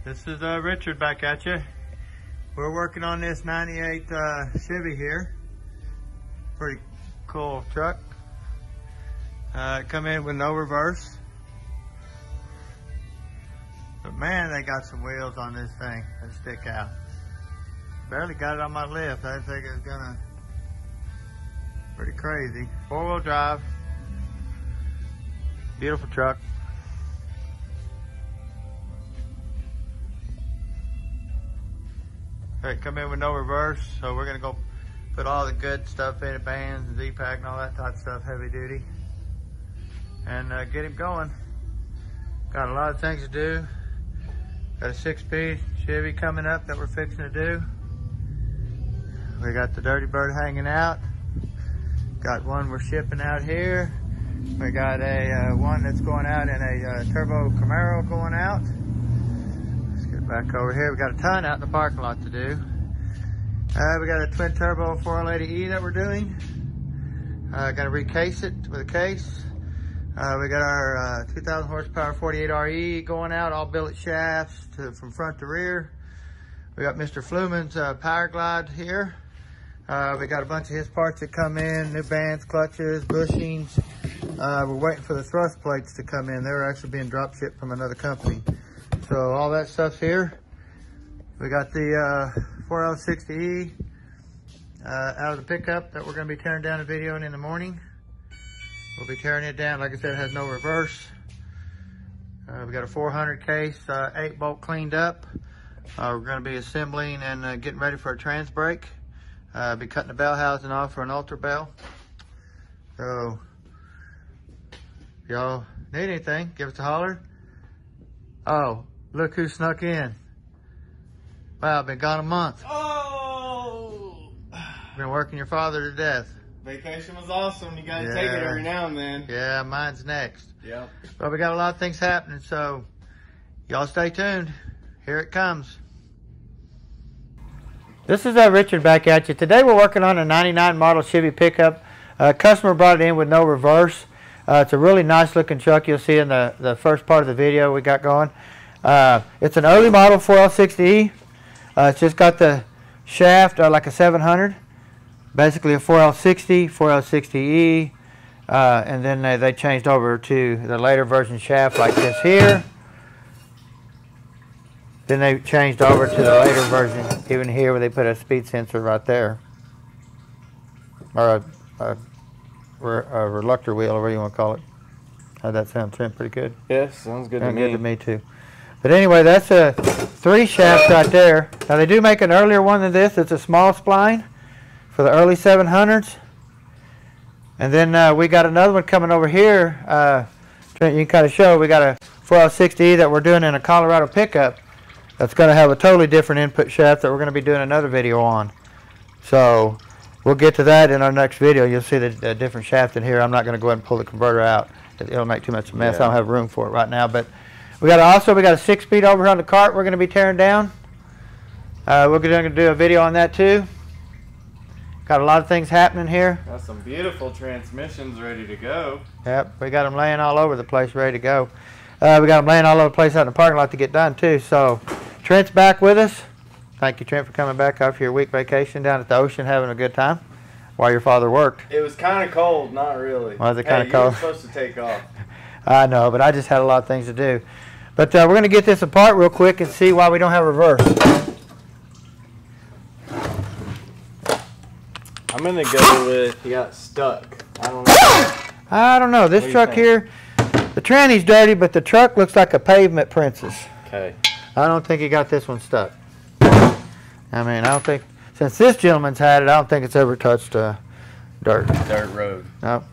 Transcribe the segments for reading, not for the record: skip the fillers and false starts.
This is Richard back at you. We're working on this 98 Chevy here. Pretty cool truck. Come in with no reverse. But man, they got some wheels on this thing that stick out. Barely got it on my lift. I didn't think it was gonna. Pretty crazy. 4-wheel drive. Beautiful truck. Alright, come in with no reverse, so we're gonna go put all the good stuff in it, bands and Z-Pack and all that type of stuff, heavy duty, and get him going. Got a lot of things to do. Got a 6-speed Chevy coming up that we're fixing to do. We got the Dirty Bird hanging out. Got one we're shipping out here. We got a one that's going out in a Turbo Camaro going out. Back over here, we got a ton out in the parking lot to do. We got a twin turbo 480E that we're doing. Got to recase it with a case. We got our 2,000 horsepower 48RE going out, all billet shafts from front to rear. We got Mr. Fluman's Power Glide here. We got a bunch of his parts that come in, new bands, clutches, bushings. We're waiting for the thrust plates to come in. They're actually being drop shipped from another company. So all that stuff's here. We got the 4L60E out of the pickup that we're going to be tearing down and videoing in the morning. We'll be tearing it down. Like I said, it has no reverse. We got a 400 case, 8-bolt cleaned up. We're going to be assembling and getting ready for a trans brake. Be cutting the bell housing off for an ultra bell. So if y'all need anything, give us a holler. Oh, look who snuck in. Wow, I've been gone a month. Oh! Been working your father to death. Vacation was awesome. You gotta take it every now and then. Yeah, mine's next. Yep. But we got a lot of things happening, so y'all stay tuned. Here it comes. This is Richard back at you. Today we're working on a 99 model Chevy pickup. Customer brought it in with no reverse. It's a really nice looking truck. You'll see in the first part of the video we got going. It's an early model 4L60E. It's just got the shaft like a 700. Basically a 4L60, 4L60E. And then they changed over to the later version shaft like this here. Then they changed over to the later version, even here where they put a speed sensor right there. Or a reluctor wheel, or whatever you want to call it. How'd that sound, Tim? Pretty good? Yes, sounds good to me. Good to me too. But anyway, that's a 3 shaft right there. Now they do make an earlier one than this. It's a small spline for the early 700s. And then we got another one coming over here. Trent, you can kind of show. We got a 4L60E that we're doing in a Colorado pickup. That's going to have a totally different input shaft that we're going to be doing another video on. So we'll get to that in our next video. You'll see the different shaft in here. I'm not going to go ahead and pull the converter out. It'll make too much of a mess. I don't have room for it right now. But we got a 6-speed over here on the cart we're going to be tearing down. We're going to do a video on that too. Got a lot of things happening here. Got some beautiful transmissions ready to go. Yep, we got them laying all over the place ready to go. We got them laying all over the place out in the parking lot to get done too. So Trent's back with us. Thank you, Trent, for coming back after your week vacation down at the ocean, having a good time while your father worked. It was kind of cold, not really. Was it kind of cold? You were supposed to take off. I know, but I just had a lot of things to do. But we're going to get this apart real quick and see why we don't have reverse. I'm going to go with, he got stuck. I don't know. This truck here, the tranny's dirty, but the truck looks like a pavement princess. Okay. I don't think he got this one stuck. I mean, I don't think, since this gentleman's had it, I don't think it's ever touched dirt. Dirt road. No.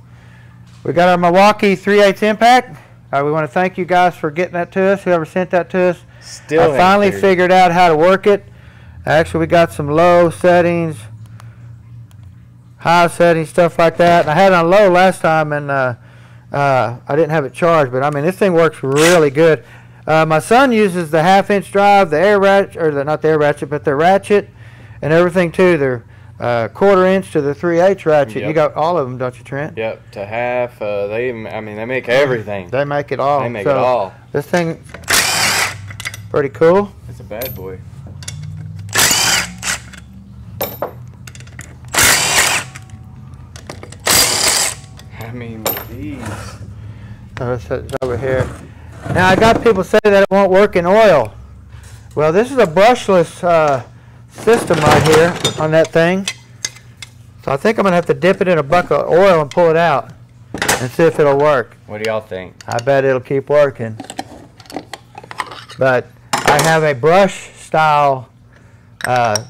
We got our Milwaukee 3/8 impact. We want to thank you guys for getting that to us, whoever sent that to us. I finally figured out how to work it. Actually, we got some low settings, high settings, stuff like that. And I had it on low last time, and I didn't have it charged. But, I mean, this thing works really good. My son uses the 1/2-inch drive, the air ratchet, or not the air ratchet, but the ratchet and everything too. They're 1/4-inch to the 3/8 ratchet. Yep. You got all of them, don't you, Trent? Yep, to half. They make everything. They make it all. They make it all. This thing, Pretty cool. It's a bad boy. I mean, these. Oh, it's over here. Now, I got people say that it won't work in oil. Well, this is a brushless system right here on that thing. So I think I'm going to have to dip it in a bucket of oil and pull it out and see if it'll work. What do y'all think? I bet it'll keep working. But I have a brush style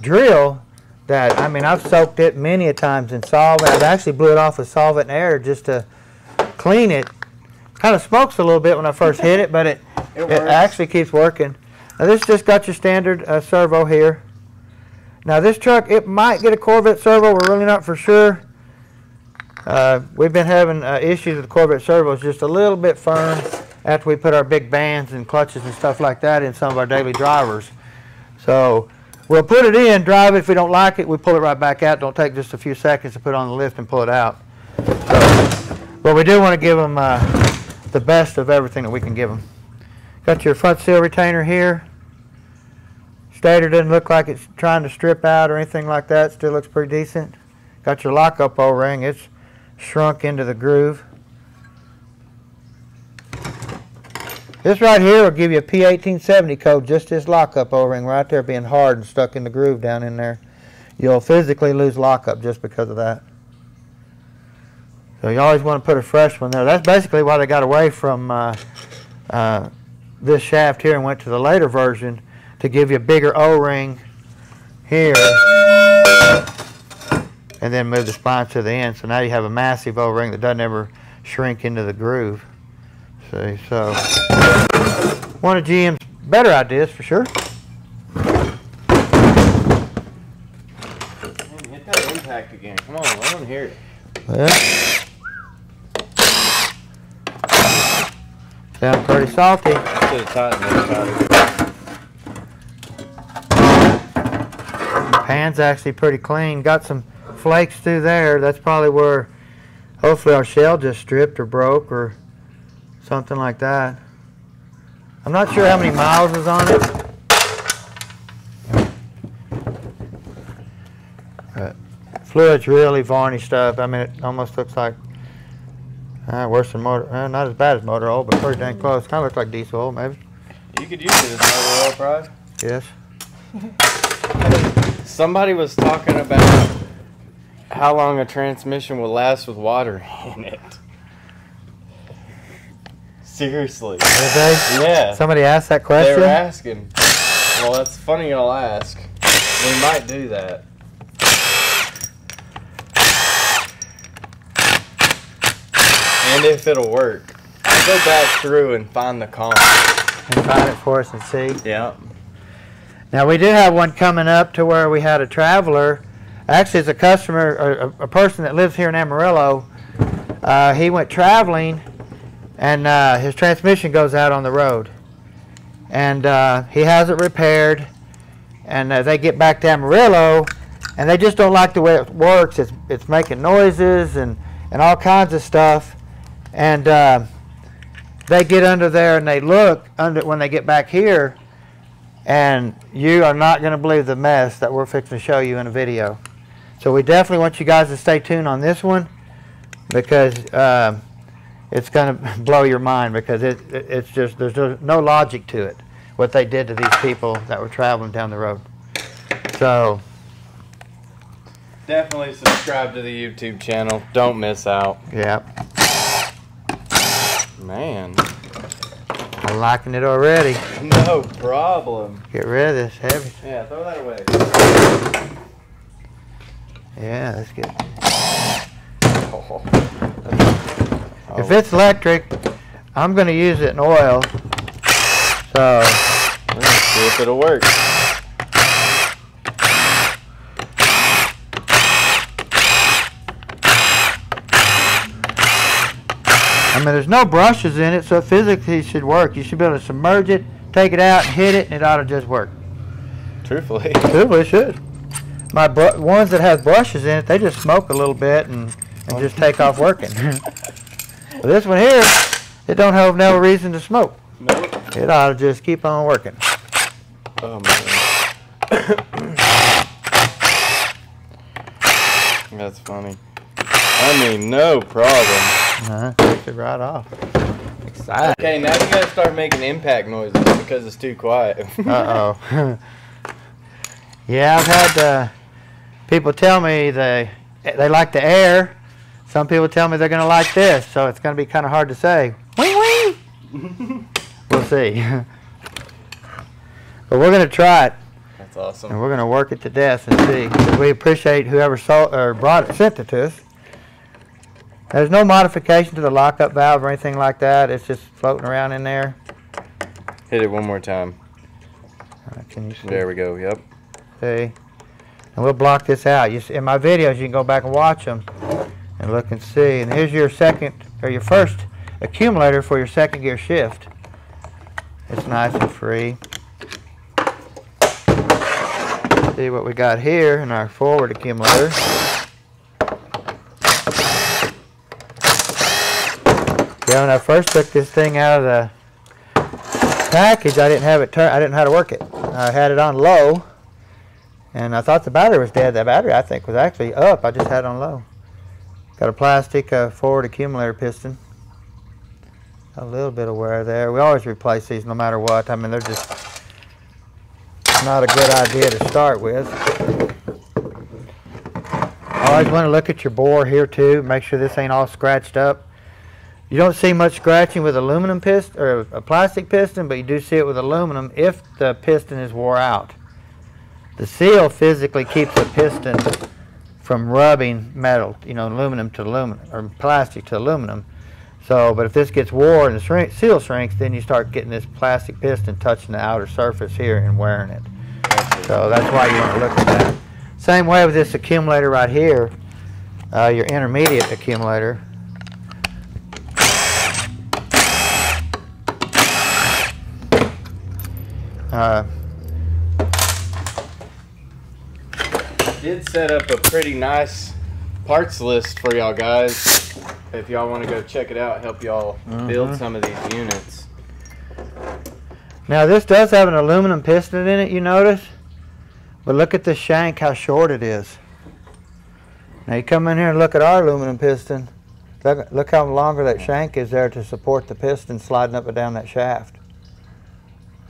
drill that, I mean, I've soaked it many a times in solvent. I've actually blew it off with solvent and air just to clean it. Kind of smokes a little bit when I first hit it, but it actually keeps working. Now this just got your standard servo here. Now this truck, it might get a Corvette servo. We're really not for sure. We've been having issues with the Corvette servos, just a little bit firm after we put our big bands and clutches and stuff like that in some of our daily drivers. So we'll put it in, drive it. If we don't like it, we pull it right back out. Don't take just a few seconds to put on the lift and pull it out. So, but we do want to give them the best of everything that we can give them. Got your front seal retainer here. Stator doesn't look like it's trying to strip out or anything like that. Still looks pretty decent. Got your lockup O-ring. It's shrunk into the groove. This right here will give you a P1870 code, just this lockup O-ring right there being hard and stuck in the groove down in there. You'll physically lose lockup just because of that. So you always want to put a fresh one there. That's basically why they got away from this shaft here and went to the later version, to give you a bigger O-ring here and then move the spline to the end. So now you have a massive O-ring that doesn't ever shrink into the groove. See, so one of GM's better ideas for sure. Hit that impact again. Come on, I want to hear it. Well, sounds pretty salty. I should have tightened it. Pan's actually pretty clean. Got some flakes through there. That's probably where hopefully our shell just stripped or broke or something like that. I'm not sure how many miles is on it. But fluid's really varnished up. I mean, it almost looks like worse than motor. Not as bad as motor oil, but pretty dang close. Kind of looks like diesel oil, maybe. You could use it as motor oil, probably. Yes. Somebody was talking about how long a transmission will last with water in it. Seriously. Did they? Yeah. Somebody asked that question? They were asking. Well, that's funny you'll ask. We might do that. And if it'll work. I'll go back through and find the comp. And find it for us and see. Yeah. Now we did have one coming up to where we had a traveler. Actually, it's a customer, or a person that lives here in Amarillo. He went traveling, and his transmission goes out on the road. And he has it repaired, and they get back to Amarillo, and they just don't like the way it works. It's making noises and all kinds of stuff. And they get under there and they look under when they get back here, and you are not going to believe the mess that we're fixing to show you in a video. So we definitely want you guys to stay tuned on this one, because it's going to blow your mind, because it's just, there's no logic to it, what they did to these people that were traveling down the road. So definitely subscribe to the YouTube channel. Don't miss out. yeah. Man. I'm liking it already. No problem. Get rid of this heavy. Yeah, throw that away. Yeah, that's good. Oh. If it's electric, I'm going to use it in oil. So let's see if it'll work. I mean, there's no brushes in it, so it physically should work. You should be able to submerge it, take it out, and hit it, and it ought to just work. Truthfully. Truthfully, it should. My ones that have brushes in it, they just smoke a little bit and just take off working. But this one here, it don't have no reason to smoke. Nope. It ought to just keep on working. Oh man. That's funny. I mean, no problem. Take it right off. Excited. Okay, now you gotta start making impact noises because it's too quiet. Uh-oh. Yeah, I've had people tell me they like the air. Some people tell me they're going to like this, so it's going to be kind of hard to say. Wing, wing! We'll see. But we're going to try it. That's awesome. And we're going to work it to death and see. We appreciate whoever sent it to us. There's no modification to the lockup valve or anything like that. It's just floating around in there. Hit it one more time. Can you see? There we go, yep. See? And we'll block this out. In my videos, you can go back and watch them and look and see. And here's your your first accumulator for your second gear shift. It's nice and free. See what we got here in our forward accumulator. Yeah, when I first took this thing out of the package, I didn't have it turned. I didn't know how to work it. I had it on low, and I thought the battery was dead. The battery, I think, was actually up. I just had it on low. Got a plastic forward accumulator piston. A little bit of wear there. We always replace these no matter what. I mean, they're just not a good idea to start with. Always want to look at your bore here too. Make sure this ain't all scratched up. You don't see much scratching with aluminum piston or a plastic piston, but you do see it with aluminum if the piston is wore out. The seal physically keeps the piston from rubbing metal, you know, aluminum to aluminum or plastic to aluminum. So, but if this gets worn and the seal shrinks, then you start getting this plastic piston touching the outer surface here and wearing it. So that's why you want to look at that. Same way with this accumulator right here, your intermediate accumulator. Did set up a pretty nice parts list for y'all guys. If y'all want to go check it out, help y'all build some of these units. Now this does have an aluminum piston in it, you notice? But look at the shank, how short it is. Now you come in here and look at our aluminum piston. Look how longer that shank is there to support the piston sliding up and down that shaft.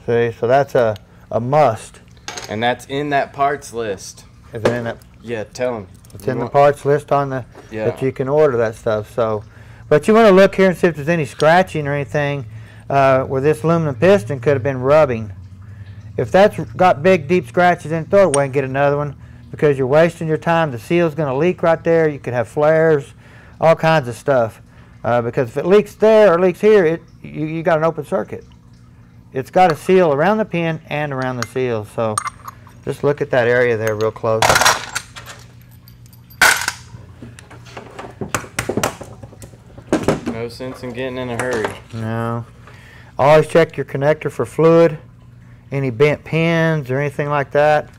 See, so that's a must. And that's in that parts list. Is it in it? Yeah, tell them. It's in the parts list on the that you can order that stuff. So, but you want to look here and see if there's any scratching or anything where this aluminum piston could have been rubbing. If that's got big, deep scratches in it, throw it away and get another one because you're wasting your time. The seal's going to leak right there. You could have flares, all kinds of stuff. Because if it leaks there or leaks here, you got an open circuit. It's got a seal around the pin and around the seal. So just look at that area there real close. No sense in getting in a hurry. No. Always check your connector for fluid, any bent pins or anything like that.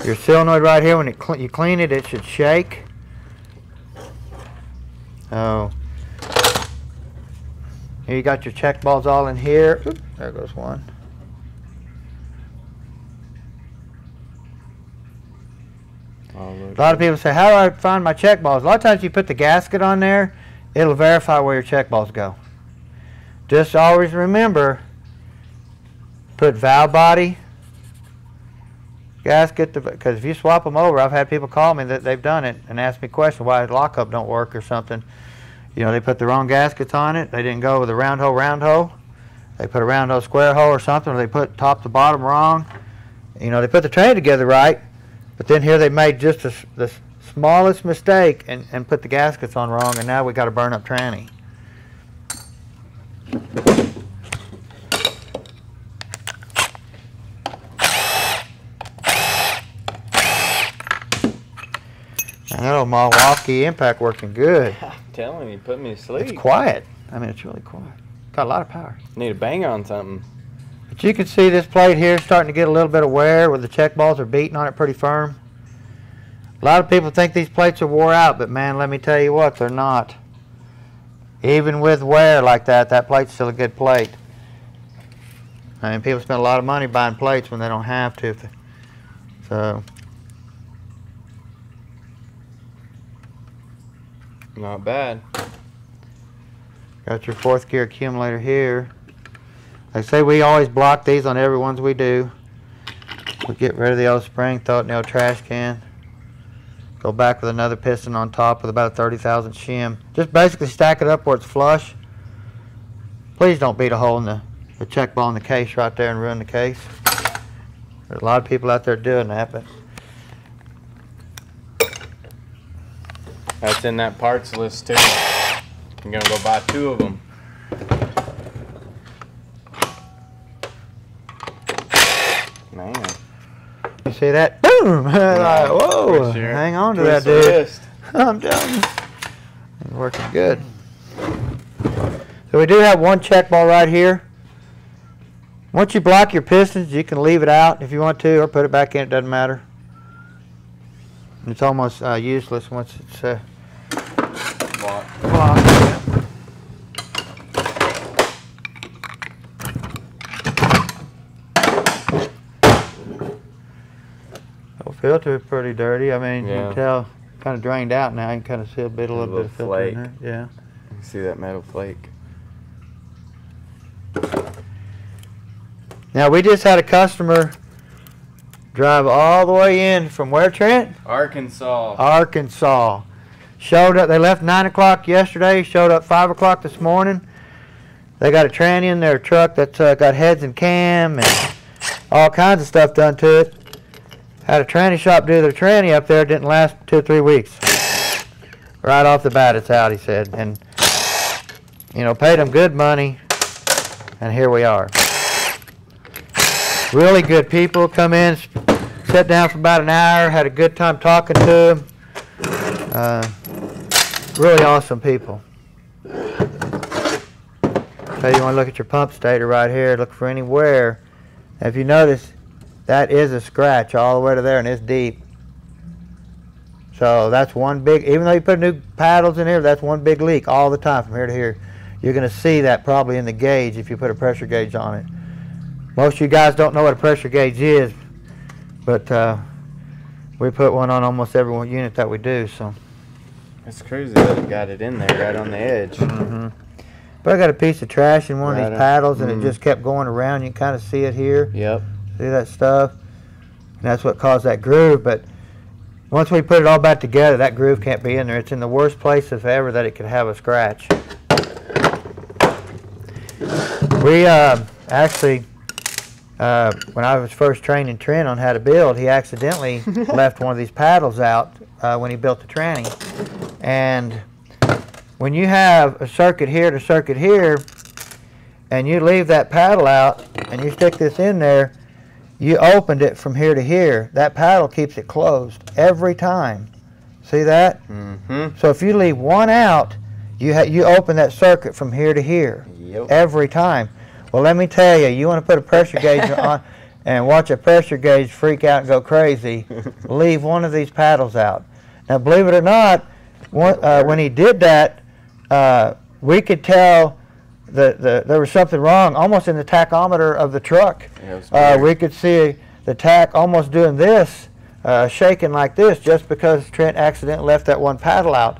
Your solenoid right here, when you clean it, it should shake. Oh. Here you got your check balls all in here. Oop, there goes one. A lot of people say, how do I find my check balls? A lot of times you put the gasket on there, it'll verify where your check balls go. Just always remember, put valve body, gasket, because if you swap them over, I've had people call me that they've done it and ask me questions why the lockup don't work or something. You know, they put the wrong gaskets on it. They didn't go with a round hole. They put a round hole, square hole or something, or they put top to bottom wrong. You know, they put the tray together right, but then here they made just the smallest mistake and put the gaskets on wrong, and now we got to burn up tranny. I know Milwaukee impact working good. I'm telling you, put me to sleep. It's quiet. I mean, it's really quiet. Got a lot of power. Need to bang on something. But you can see this plate here starting to get a little bit of wear where the check balls are beating on it pretty firm. A lot of people think these plates are wore out, but man, let me tell you what, they're not. Even with wear like that, that plate's still a good plate. I mean, people spend a lot of money buying plates when they don't have to. So. Not bad. Got your 4th gear accumulator here. Like I say, we always block these on every ones we do. We get rid of the old spring, throw it in the old trash can. Go back with another piston on top with about a 30,000 shim. Just basically stack it up where it's flush. Please don't beat a hole in the check ball in the case right there and ruin the case. There's a lot of people out there doing that, but that's in that parts list too. I'm gonna go buy 2 of them. Man. You see that? Boom! Like, whoa! Sure. Hang on to that, dude. I'm telling you. It's working good. So we do have one check ball right here. Once you block your pistons, you can leave it out if you want to, or put it back in. It doesn't matter. It's almost useless once it's blocked. The filter is pretty dirty. I mean, you can tell, kind of drained out now. You can kind of see a little bit of filter flake in there. Yeah. You see that metal flake. Now we just had a customer drive all the way in from where, Trent? Arkansas. Arkansas. Showed up. They left 9 o'clock yesterday. Showed up 5 o'clock this morning. They got a tranny in their truck that's got heads and cam and all kinds of stuff done to it. Had a tranny shop do their tranny up there. Didn't last 2 or 3 weeks. Right off the bat, it's out, he said. And, you know, paid them good money. And here we are. Really good people come in, sat down for about an hour, had a good time talking to them. Really awesome people. So you want to look at your pump stator right here, look for any wear. Now if you notice, that is a scratch all the way to there and it's deep. So that's one big, even though you put new paddles in here, that's one big leak all the time from here to here. You're going to see that probably in the gauge if you put a pressure gauge on it. Most of you guys don't know what a pressure gauge is, but we put one on almost every one unit that we do. So it's crazy that it got it in there right on the edge. But I got a piece of trash in one of these paddles, and it just kept going around. You can kind of see it here. Yep. See that stuff? And that's what caused that groove. But once we put it all back together, that groove can't be in there. It's in the worst place if ever that it could have a scratch. We actually, when I was first training Trent on how to build, he accidentally left one of these paddles out when he built the tranny. And when you have a circuit here to circuit here, and you leave that paddle out, and you stick this in there, you opened it from here to here. That paddle keeps it closed every time. See that? So if you leave one out, you open that circuit from here to here every time. Well, let me tell you, you want to put a pressure gauge on and watch a pressure gauge freak out and go crazy, leave one of these paddles out. Now, believe it or not, when he did that, we could tell there was something wrong almost in the tachometer of the truck. We could see the tach almost doing this, shaking like this, just because Trent accidentally left that one paddle out.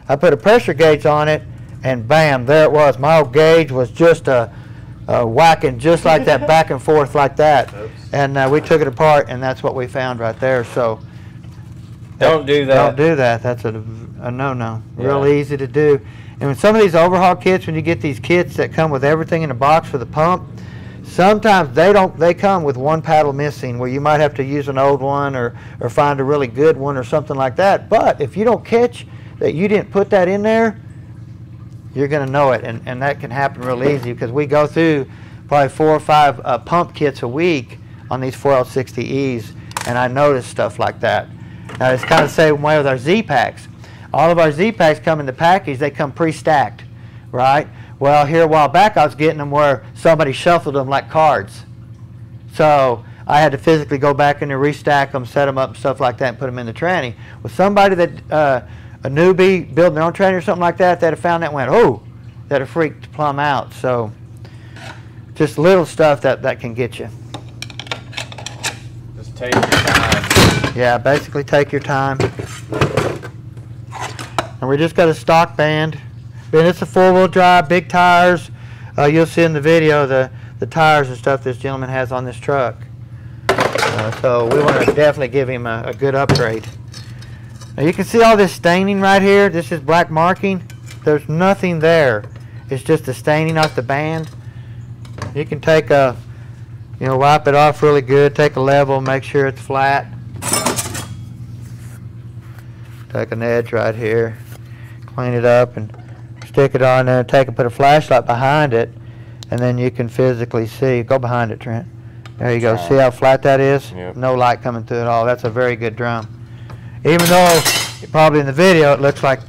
I put a pressure gauge on it, and bam, there it was. My old gauge was just whacking just like that, back and forth like that. And we took it apart, and that's what we found right there. So don't do that. Don't do that. That's a no-no. Real easy to do. And with some of these overhaul kits, when you get these kits that come with everything in a box for the pump, sometimes they come with one paddle missing, where you might have to use an old one or find a really good one or something like that. But if you don't catch that you didn't put that in there, you're going to know it, and that can happen real easy, because we go through probably 4 or 5 pump kits a week on these 4L60Es, and I notice stuff like that. Now it's kind of the same way with our Z-Packs. All of our Z-Packs come in the package, they come pre-stacked, right? Well, here a while back I was getting them where somebody shuffled them like cards. So I had to physically go back in there, restack them, set them up and stuff like that, and put them in the tranny. With somebody that, a newbie building their own tranny or something like that, they'd have found that and went, oh, that'd have freaked plumb out. So just little stuff that can get you. Just take your time. Yeah, basically take your time. And we just got a stock band. And it's a 4-wheel drive, big tires. You'll see in the video the tires and stuff this gentleman has on this truck. So we want to definitely give him a good upgrade. Now you can see all this staining right here. This is black marking. There's nothing there. It's just the staining off the band. You can take a, wipe it off really good. Take a level, make sure it's flat. Take an edge right here, clean it up, and stick it on there. Put a flashlight behind it, and then you can physically see. Go behind it, Trent. There you go. See how flat that is? Yep. No light coming through at all. That's a very good drum. Even though probably in the video it looks like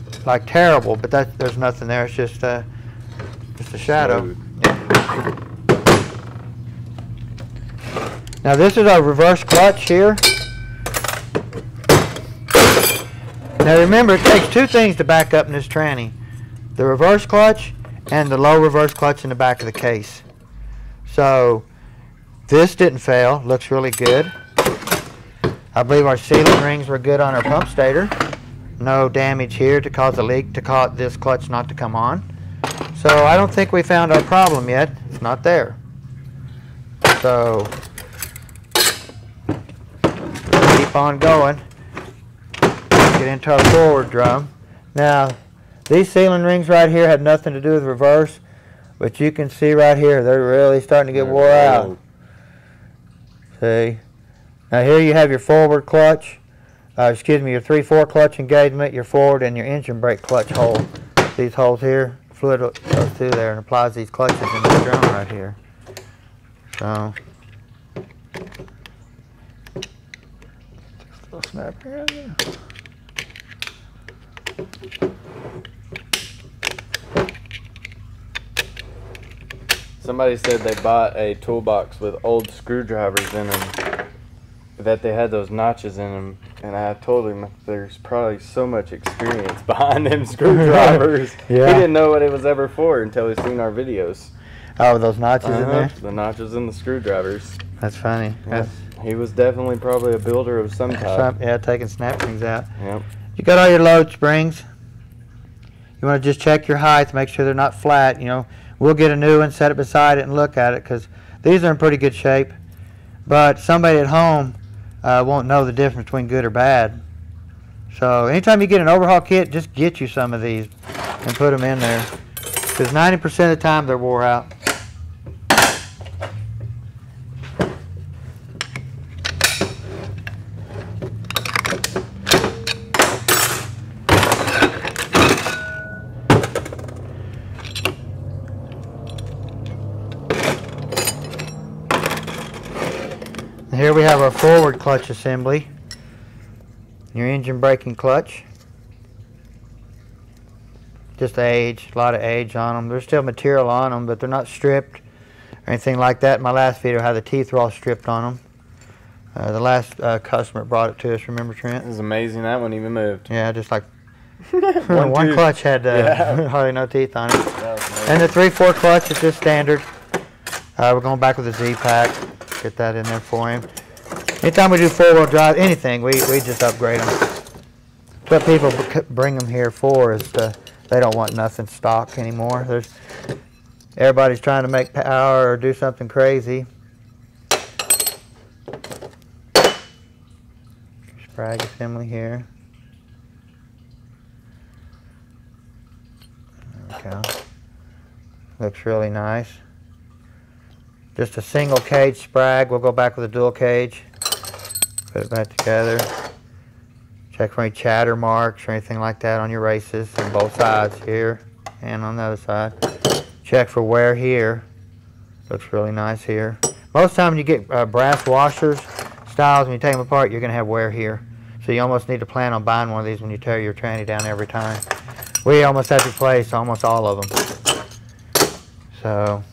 terrible, but there's nothing there. It's just a shadow. Yeah. Now this is our reverse clutch here. Now remember, it takes two things to back up in this tranny: the reverse clutch and the low reverse clutch in the back of the case. So this didn't fail. Looks really good. I believe our sealing rings were good on our pump stator. No damage here to cause a leak, to cause this clutch not to come on. So I don't think we found our problem yet. It's not there. So keep on going. Get into our forward drum. Now these sealing rings right here had nothing to do with reverse, but you can see right here they're really starting to get wore out. See? Now here you have your forward clutch, your 3/4 clutch engagement, your forward, and your engine brake clutch hole. These holes here, fluid goes through there and applies these clutches in the drum right here. So, little snap here. Somebody said they bought a toolbox with old screwdrivers in them, that they had those notches in them, and I told him there's probably so much experience behind them screwdrivers. Yeah. He didn't know what it was ever for until he seen our videos. Oh, those notches in there? The notches and the screwdrivers. That's funny. Yeah. He was definitely probably a builder of some type. Yeah, taking snap rings out. Yep. You got all your load springs. You want to just check your height, make sure they're not flat. We'll get a new one, set it beside it, and look at it, because these are in pretty good shape. But somebody at home won't know the difference between good or bad. So anytime you get an overhaul kit, just get you some of these and put them in there, because 90% of the time they're wore out. Here we have our forward clutch assembly, your engine braking clutch. Just age, a lot of age on them. There's still material on them, but they're not stripped or anything like that. In my last video, how the teeth were all stripped on them. The last customer brought it to us, remember, Trent? It was amazing that one even moved. Yeah, just like one clutch had hardly no teeth on it. And the 3/4 clutch is just standard. We're going back with the Z-Pack. Get that in there for him. Anytime we do 4-wheel drive, anything, we just upgrade them. What people bring them here for is they don't want nothing stock anymore. Everybody's trying to make power or do something crazy. Sprag assembly here. There we go. Looks really nice. Just a single cage sprag. We'll go back with a dual cage. Put it back together. Check for any chatter marks or anything like that on your races on both sides here and on the other side. Check for wear here. Looks really nice here. Most of the time when you get brass washers styles, when you take them apart, you're going to have wear here. So you almost need to plan on buying one of these when you tear your tranny down every time. We almost had to replace almost all of them. So,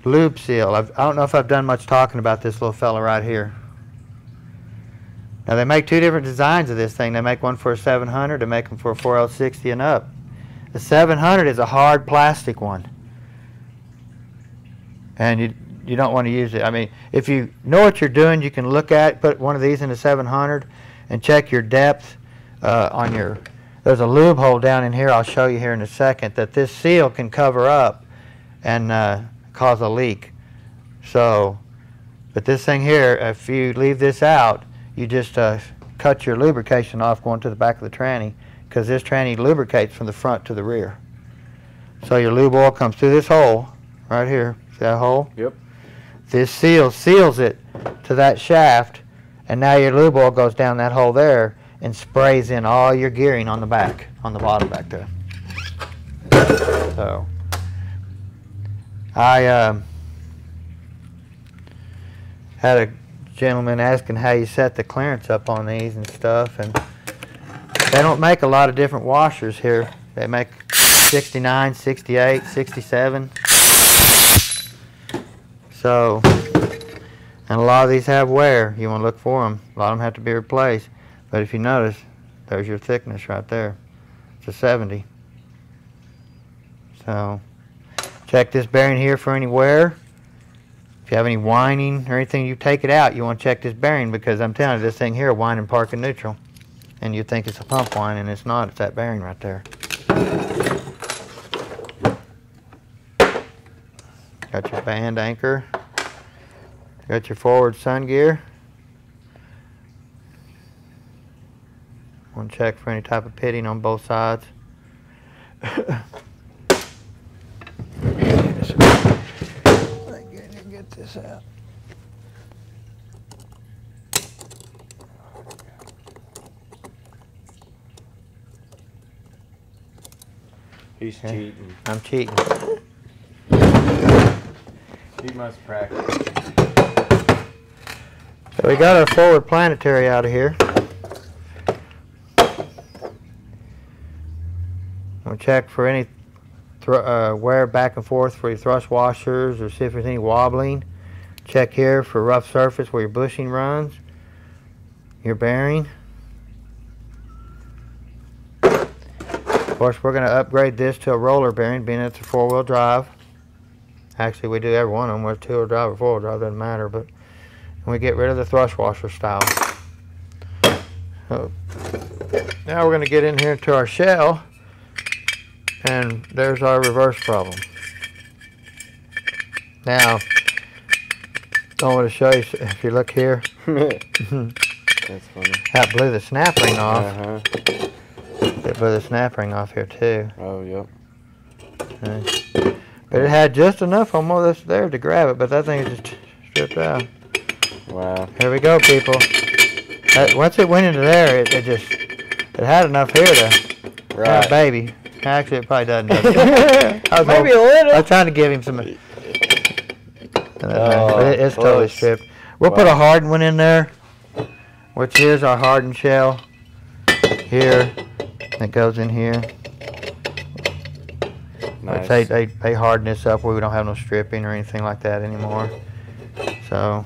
lube seal. I don't know if I've done much talking about this little fella right here. Now they make two different designs of this thing. They make one for a 700, they make them for a 4L60 and up. The 700 is a hard plastic one, and you don't want to use it. I mean, if you know what you're doing, you can look at, put one of these in the 700 and check your depth on your, there's a lube hole down in here, I'll show you here in a second, that this seal can cover up and cause a leak. So, but this thing here, if you leave this out, you just cut your lubrication off going to the back of the tranny, because this tranny lubricates from the front to the rear. So your lube oil comes through this hole right here. See that hole? Yep. This seal seals it to that shaft, and now your lube oil goes down that hole there and sprays in all your gearing on the back, on the bottom back there. So I had a gentleman asking how you set the clearance up on these and stuff, and they don't make a lot of different washers here. They make 69, 68, 67. So, and a lot of these have wear. You want to look for them. A lot of them have to be replaced. But if you notice, there's your thickness right there. It's a 70. So, check this bearing here for any wear. If you have any whining or anything, you take it out. You want to check this bearing, because I'm telling you, this thing here, whining parking neutral. And you think it's a pump whine, and it's not. It's that bearing right there. Got your band anchor. Got your forward sun gear. Want to check for any type of pitting on both sides. Get this out. He's cheating. I'm cheating. He must practice. So we got our forward planetary out of here. We'll check for any wear back and forth for your thrust washers, or see if there's any wobbling. Check here for rough surface where your bushing runs, your bearing. Of course, we're going to upgrade this to a roller bearing, being it's a four-wheel drive. Actually, we do every one of them, whether two-wheel drive or four-wheel drive, doesn't matter. But we get rid of the thrust washer style. So now we're going to get in here to our shell, and there's our reverse problem. Now, I want to show you, if you look here, That's funny. that blew the snap ring off. Uh-huh. It blew the snap ring off here too. Oh, yep. Okay. But it had just enough on more of this there to grab it, but that thing is just stripped out. Wow. Here we go, people. Once it went into there, it had enough here to, Right. baby. Actually, it probably doesn't. Maybe a little. I was trying to give him some. But it's totally close. stripped. We'll put a hardened one in there, which is our hardened shell. Here, it goes in here. Nice. They harden this up where we don't have no stripping or anything like that anymore. So.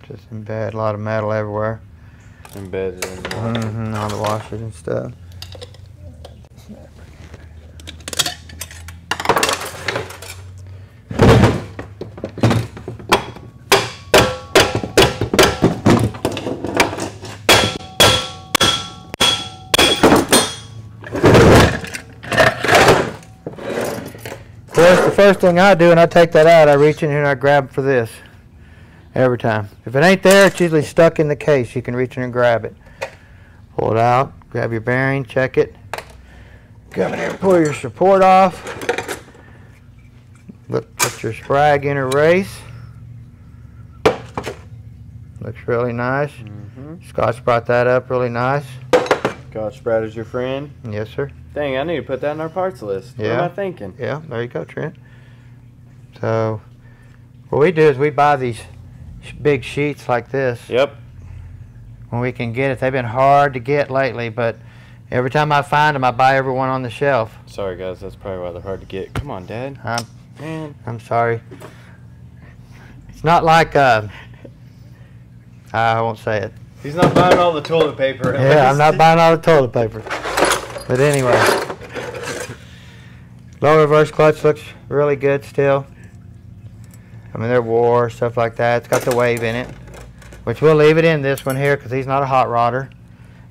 Just embed a lot of metal everywhere. Embedded in the wall. All the washers and stuff. Of course, the first thing I do when I take that out, I reach in here and I grab for this. Every time. If it ain't there, it's usually stuck in the case. You can reach in and grab it. Pull it out, grab your bearing, check it. Come in here and pull your support off. Look, put your sprag in or race. Looks really nice. Scotch brought that up really nice. Scotch Brad is your friend? Yes, sir. Dang, I need to put that in our parts list. What am I thinking? Yeah, there you go, Trent. So, what we do is we buy these big sheets like this. Yep. When we can get it. They've been hard to get lately, but every time I find them, I buy every one on the shelf. Sorry, guys. That's probably why they're hard to get. Come on, Dad. Man. I'm sorry. It's not like, I won't say it. He's not buying all the toilet paper. Yeah, I'm not buying all the toilet paper. But anyway, low reverse clutch looks really good still. I mean, they're wore, stuff like that. It's got the wave in it, which we'll leave it in this one here because he's not a hot rodder.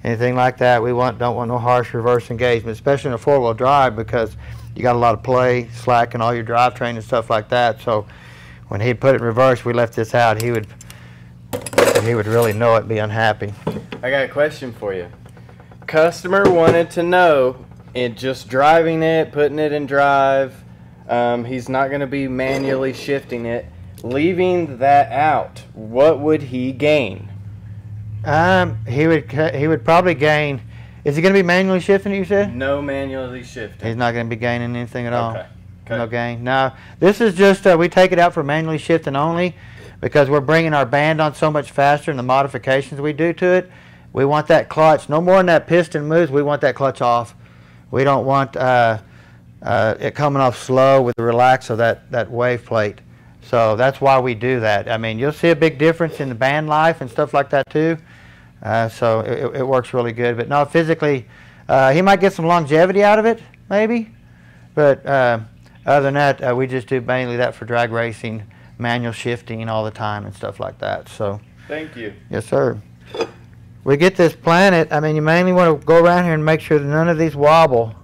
Anything like that, we don't want no harsh reverse engagement, especially in a four-wheel drive because you got a lot of play, slack, and all your drivetrain and stuff like that. So when he'd put it in reverse, we left this out. He would really know it, be unhappy. I got a question for you. Customer wanted to know, in just driving it, putting it in drive, he's not going to be manually shifting it. Leaving that out, what would he gain? He would probably gain. Is he going to be manually shifting it, you said? No manually shifting. He's not going to be gaining anything at all. Okay. No gain. Now, this is just, we take it out for manually shifting only because we're bringing our band on so much faster in the modifications we do to it. We want that clutch. No more than that piston moves, we want that clutch off. We don't want it coming off slow with the relax of that wave plate. So that's why we do that. I mean, you'll see a big difference in the band life and stuff like that too. So it works really good. But no, physically, he might get some longevity out of it, maybe. But other than that, we just do mainly that for drag racing, manual shifting all the time and stuff like that. So. Thank you. Yes, sir. We get this Planet. I mean, you mainly want to go around here and make sure that none of these wobble.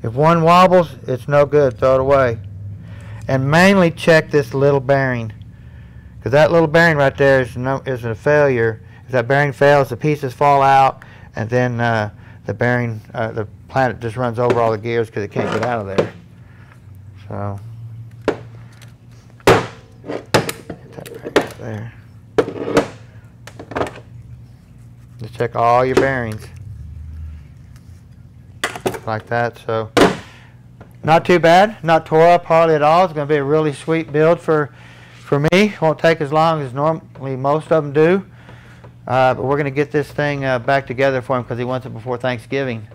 If one wobbles, it's no good. Throw it away. And mainly check this little bearing, because that little bearing right there is a failure. If that bearing fails, the pieces fall out, and then the bearing, the Planet just runs over all the gears because it can't get out of there. So, get that bearing out there. Just check all your bearings like that. So. Not too bad, not tore up hardly at all. It's going to be a really sweet build for me. Won't take as long as normally most of them do. But we're going to get this thing back together for him because he wants it before Thanksgiving.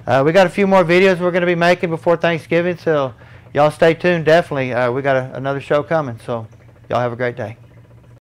We got a few more videos we're going to be making before Thanksgiving, so y'all stay tuned definitely. We got another show coming, so y'all have a great day.